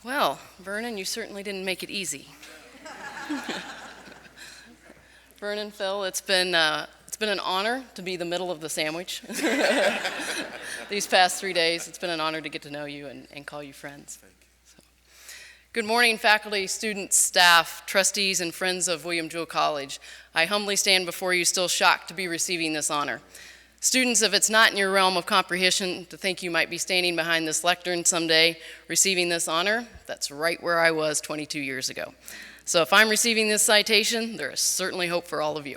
Well, Vernon, you certainly didn't make it easy. Vernon, Phil, it's been an honor to be the middle of the sandwich. These past 3 days, it's been an honor to get to know you and call you friends. So. Good morning, faculty, students, staff, trustees, and friends of Jewell College. I humbly stand before you still shocked to be receiving this honor. Students, if it's not in your realm of comprehension to think you might be standing behind this lectern someday receiving this honor, that's right where I was 22 years ago. So if I'm receiving this citation, there is certainly hope for all of you.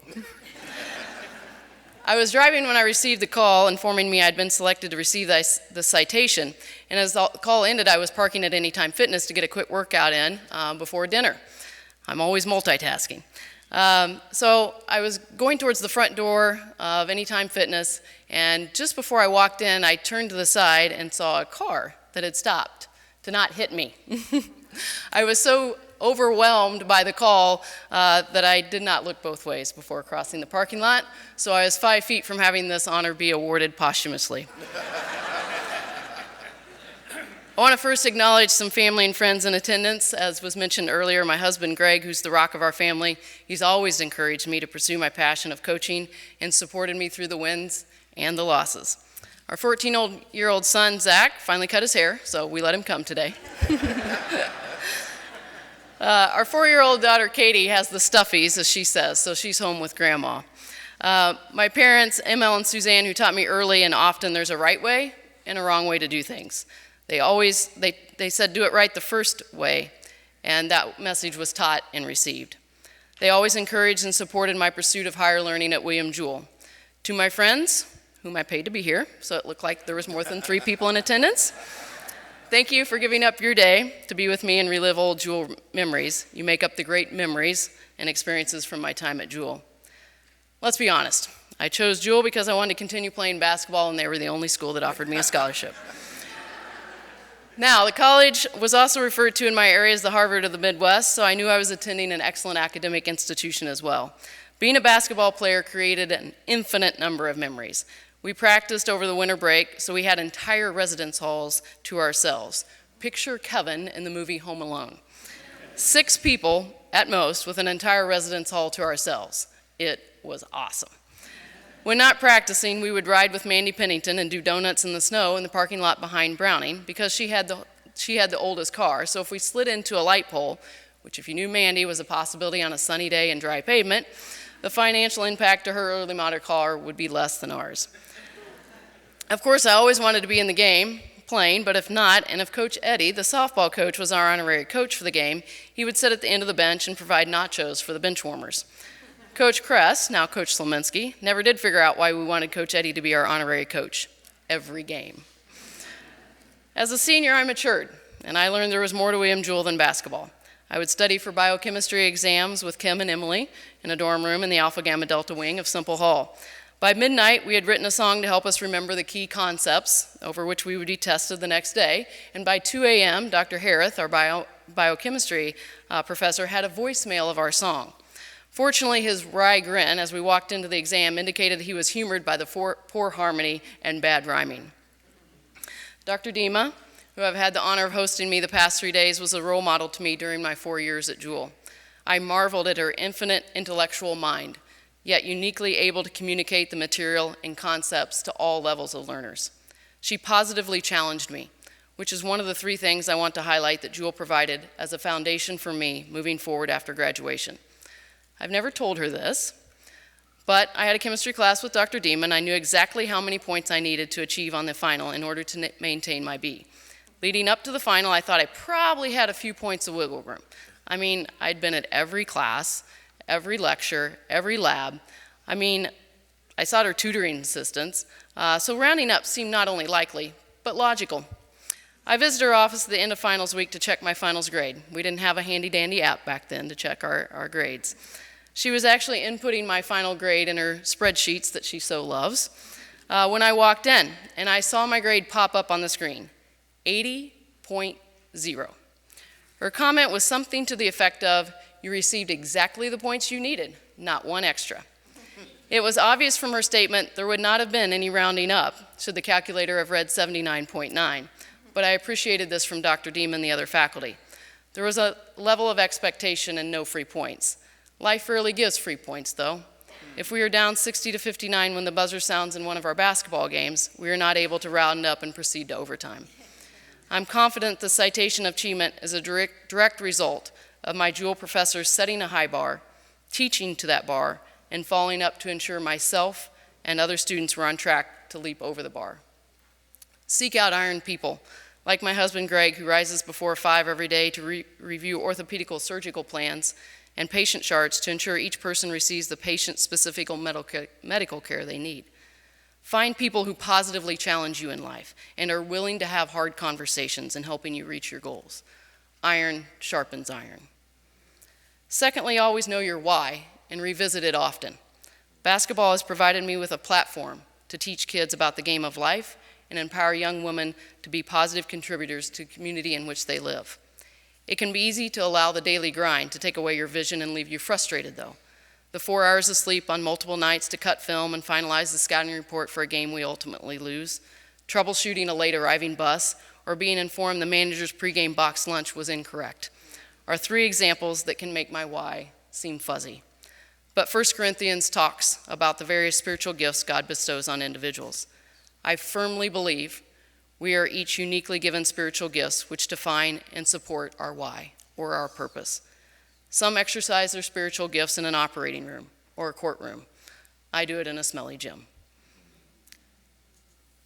I was driving when I received the call informing me I'd been selected to receive the citation, and as the call ended, I was parking at Anytime Fitness to get a quick workout in before dinner. I'm always multitasking. So I was going towards the front door of Anytime Fitness, and just before I walked in, I turned to the side and saw a car that had stopped to not hit me. I was so overwhelmed by the call that I did not look both ways before crossing the parking lot, so I was 5 feet from having this honor be awarded posthumously. I want to first acknowledge some family and friends in attendance. As was mentioned earlier, my husband, Greg, who's the rock of our family, he's always encouraged me to pursue my passion of coaching and supported me through the wins and the losses. Our 14-year-old son, Zach, finally cut his hair, so we let him come today. Our 4-year-old daughter, Katie, has the stuffies, as she says, so she's home with Grandma. My parents, ML and Suzanne, who taught me early and often there's a right way and a wrong way to do things. They said do it right the first way, and that message was taught and received. They always encouraged and supported my pursuit of higher learning at Jewell. To my friends, whom I paid to be here, so it looked like there was more than 3 people in attendance, thank you for giving up your day to be with me and relive old Jewell memories. You make up the great memories and experiences from my time at Jewell. Let's be honest, I chose Jewell because I wanted to continue playing basketball, and they were the only school that offered me a scholarship. Now, the college was also referred to in my area as the Harvard of the Midwest, so I knew I was attending an excellent academic institution as well. Being a basketball player created an infinite number of memories. We practiced over the winter break, so we had entire residence halls to ourselves. Picture Kevin in the movie Home Alone. 6 people, at most, with an entire residence hall to ourselves. It was awesome. When not practicing, we would ride with Mandy Pennington and do donuts in the snow in the parking lot behind Browning because she had the oldest car. So if we slid into a light pole, which if you knew Mandy was a possibility on a sunny day and dry pavement, the financial impact to her early model car would be less than ours. Of course, I always wanted to be in the game, playing, but if not, and if Coach Eddie, the softball coach, was our honorary coach for the game, he would sit at the end of the bench and provide nachos for the bench warmers. Coach Kress, now Coach Slominski, never did figure out why we wanted Coach Eddie to be our honorary coach every game. As a senior, I matured, and I learned there was more to Jewell than basketball. I would study for biochemistry exams with Kim and Emily in a dorm room in the Alpha Gamma Delta wing of Semple Hall. By midnight, we had written a song to help us remember the key concepts over which we would be tested the next day, and by 2 a.m., Dr. Harris, our biochemistry professor, had a voicemail of our song. Fortunately, his wry grin as we walked into the exam indicated that he was humored by the poor harmony and bad rhyming. Dr. Dima, who I've had the honor of hosting me the past 3 days, was a role model to me during my 4 years at Jewell. I marveled at her infinite intellectual mind, yet uniquely able to communicate the material and concepts to all levels of learners. She positively challenged me, which is one of the 3 things I want to highlight that Jewell provided as a foundation for me moving forward after graduation. I've never told her this, but I had a chemistry class with Dr. Deem, and I knew exactly how many points I needed to achieve on the final in order to maintain my B. Leading up to the final, I thought I probably had a few points of wiggle room. I mean, I'd been at every class, every lecture, every lab. I sought her tutoring assistance, so rounding up seemed not only likely, but logical. I visited her office at the end of finals week to check my finals grade. We didn't have a handy-dandy app back then to check our grades. She was actually inputting my final grade in her spreadsheets that she so loves when I walked in, and I saw my grade pop up on the screen, 80.0. Her comment was something to the effect of, "You received exactly the points you needed, not one extra." It was obvious from her statement there would not have been any rounding up should the calculator have read 79.9, but I appreciated this from Dr. Deem and the other faculty. There was a level of expectation and no free points. Life rarely gives free points, though. If we are down 60 to 59 when the buzzer sounds in one of our basketball games, we are not able to round up and proceed to overtime. I'm confident the citation of achievement is a direct result of my Jewell professors setting a high bar, teaching to that bar, and following up to ensure myself and other students were on track to leap over the bar. Seek out iron people, like my husband Greg, who rises before 5 every day to review orthopedical surgical plans and patient charts to ensure each person receives the patient-specific medical care they need. Find people who positively challenge you in life and are willing to have hard conversations in helping you reach your goals. Iron sharpens iron. Secondly, always know your why and revisit it often. Basketball has provided me with a platform to teach kids about the game of life and empower young women to be positive contributors to the community in which they live. It can be easy to allow the daily grind to take away your vision and leave you frustrated, though. The 4 hours of sleep on multiple nights to cut film and finalize the scouting report for a game we ultimately lose, troubleshooting a late arriving bus, or being informed the manager's pregame box lunch was incorrect are 3 examples that can make my why seem fuzzy. But 1 Corinthians talks about the various spiritual gifts God bestows on individuals. I firmly believe we are each uniquely given spiritual gifts which define and support our why or our purpose. Some exercise their spiritual gifts in an operating room or a courtroom. I do it in a smelly gym.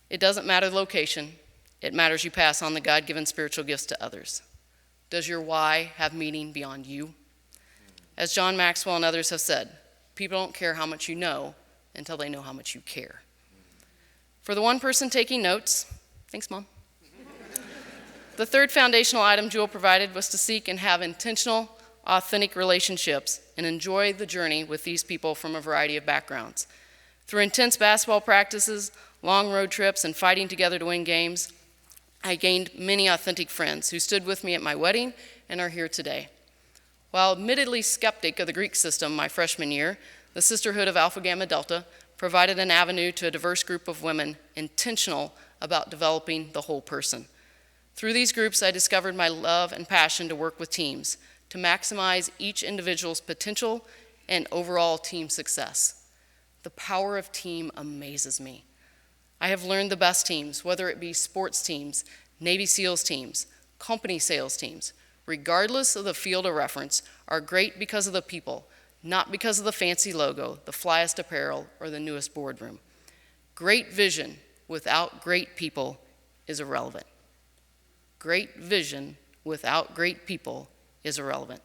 It doesn't matter the location. It matters you pass on the God-given spiritual gifts to others. Does your why have meaning beyond you? As John Maxwell and others have said, people don't care how much you know until they know how much you care. For the one person taking notes, thanks, Mom. The third foundational item Jewell provided was to seek and have intentional, authentic relationships and enjoy the journey with these people from a variety of backgrounds. Through intense basketball practices, long road trips, and fighting together to win games, I gained many authentic friends who stood with me at my wedding and are here today. While admittedly skeptic of the Greek system my freshman year, the Sisterhood of Alpha Gamma Delta provided an avenue to a diverse group of women intentional about developing the whole person. Through these groups, I discovered my love and passion to work with teams, to maximize each individual's potential and overall team success. The power of team amazes me. I have learned the best teams, whether it be sports teams, Navy SEALs teams, company sales teams, regardless of the field of reference, are great because of the people, not because of the fancy logo, the flyest apparel, or the newest boardroom. Great vision without great people is irrelevant. Great vision without great people is irrelevant.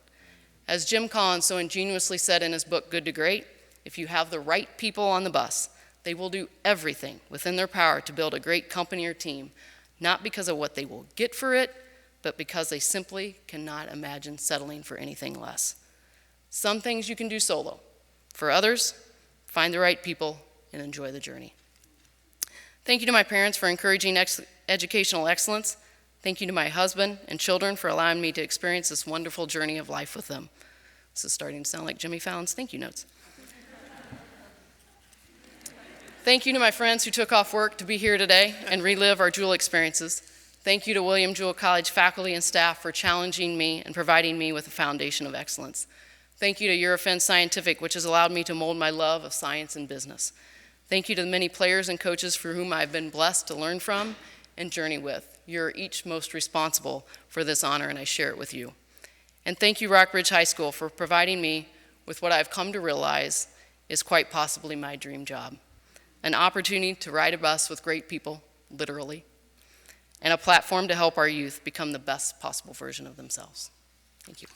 As Jim Collins so ingeniously said in his book, Good to Great, if you have the right people on the bus, they will do everything within their power to build a great company or team, not because of what they will get for it, but because they simply cannot imagine settling for anything less. Some things you can do solo. For others, find the right people and enjoy the journey. Thank you to my parents for encouraging educational excellence. Thank you to my husband and children for allowing me to experience this wonderful journey of life with them. This is starting to sound like Jimmy Fallon's thank you notes. Thank you to my friends who took off work to be here today and relive our Jewell experiences. Thank you to Jewell College faculty and staff for challenging me and providing me with a foundation of excellence. Thank you to Eurofins Scientific, which has allowed me to mold my love of science and business. Thank you to the many players and coaches for whom I've been blessed to learn from and journey with. You're each most responsible for this honor, and I share it with you. And thank you, Rockbridge High School, for providing me with what I've come to realize is quite possibly my dream job. An opportunity to ride a bus with great people, literally, and a platform to help our youth become the best possible version of themselves. Thank you.